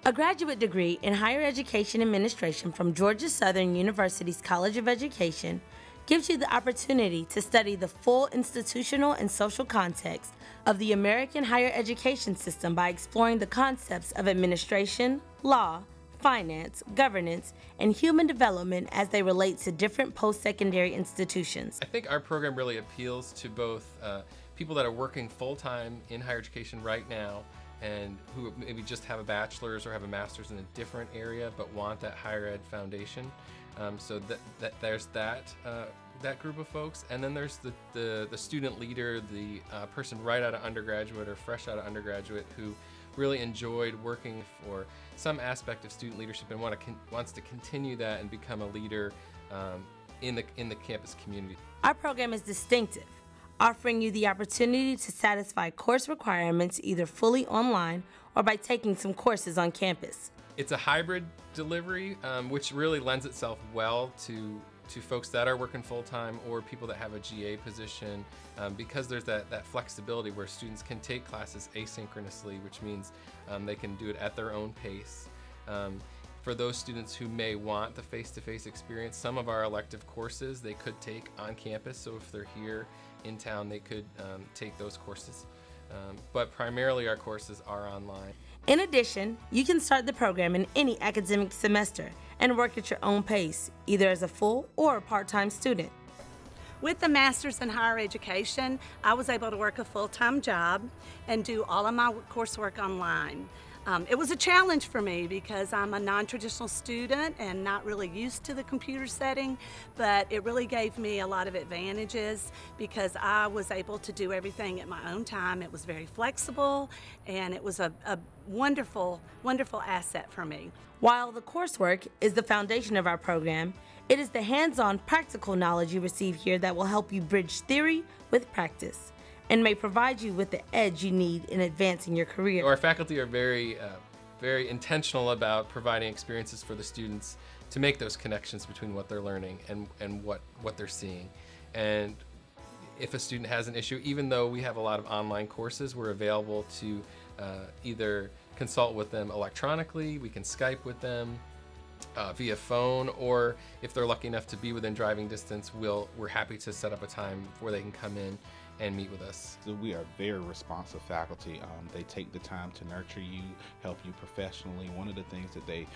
A graduate degree in higher education administration from Georgia Southern University's College of Education gives you the opportunity to study the full institutional and social context of the American higher education system by exploring the concepts of administration, law, finance, governance, and human development as they relate to different post-secondary institutions. I think our program really appeals to both people that are working full-time in higher education right now and who maybe just have a bachelor's or have a master's in a different area but want that higher ed foundation. So there's that group of folks, and then there's the student leader, the person right out of undergraduate or fresh out of undergraduate who really enjoyed working for some aspect of student leadership and wants to continue that and become a leader in the campus community. Our program is distinctive, offering you the opportunity to satisfy course requirements either fully online or by taking some courses on campus. It's a hybrid delivery, which really lends itself well to folks that are working full-time or people that have a GA position, because there's that flexibility where students can take classes asynchronously, which means they can do it at their own pace. For those students who may want the face-to-face experience, some of our elective courses they could take on campus, so if they're here in town they could take those courses. But primarily our courses are online. In addition, you can start the program in any academic semester and work at your own pace, either as a full or part-time student. With the Master's in Higher Education, I was able to work a full-time job and do all of my coursework online. It was a challenge for me because I'm a non-traditional student and not really used to the computer setting, but it really gave me a lot of advantages because I was able to do everything at my own time. It was very flexible, and it was a wonderful, wonderful asset for me. While the coursework is the foundation of our program, it is the hands-on practical knowledge you receive here that will help you bridge theory with practice and may provide you with the edge you need in advancing your career. Our faculty are very intentional about providing experiences for the students to make those connections between what they're learning and what they're seeing. And if a student has an issue, even though we have a lot of online courses, we're available to either consult with them electronically, we can Skype with them via phone, or if they're lucky enough to be within driving distance, we're happy to set up a time where they can come in and meet with us. So we are very responsive faculty. They take the time to nurture you, help you professionally. One of the things that they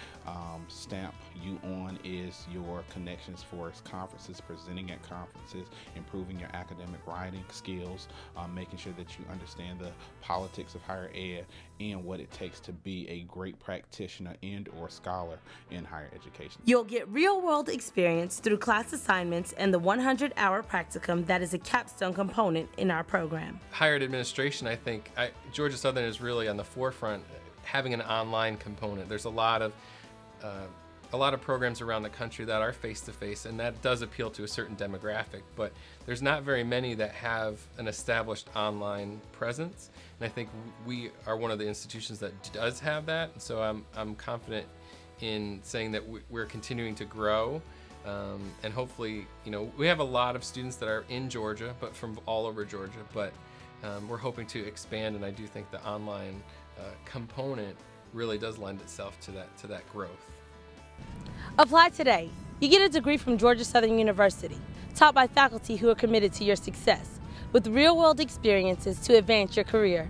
stamp you on is your connections for conferences, presenting at conferences, improving your academic writing skills, making sure that you understand the politics of higher ed and what it takes to be a great practitioner and or scholar in higher education. You'll get real-world experience through class assignments and the 100-hour practicum that is a capstone component in our program. Higher ed administration, I think, Georgia Southern is really on the forefront having an online component. There's a lot of programs around the country that are face-to-face, and that does appeal to a certain demographic, but there's not very many that have an established online presence, and I think we are one of the institutions that does have that, and so I'm confident in saying that we're continuing to grow. And hopefully, we have a lot of students that are in Georgia, but from all over Georgia, but we're hoping to expand, and I do think the online component really does lend itself to that growth. Apply today. You get a degree from Georgia Southern University, taught by faculty who are committed to your success, with real-world experiences to advance your career.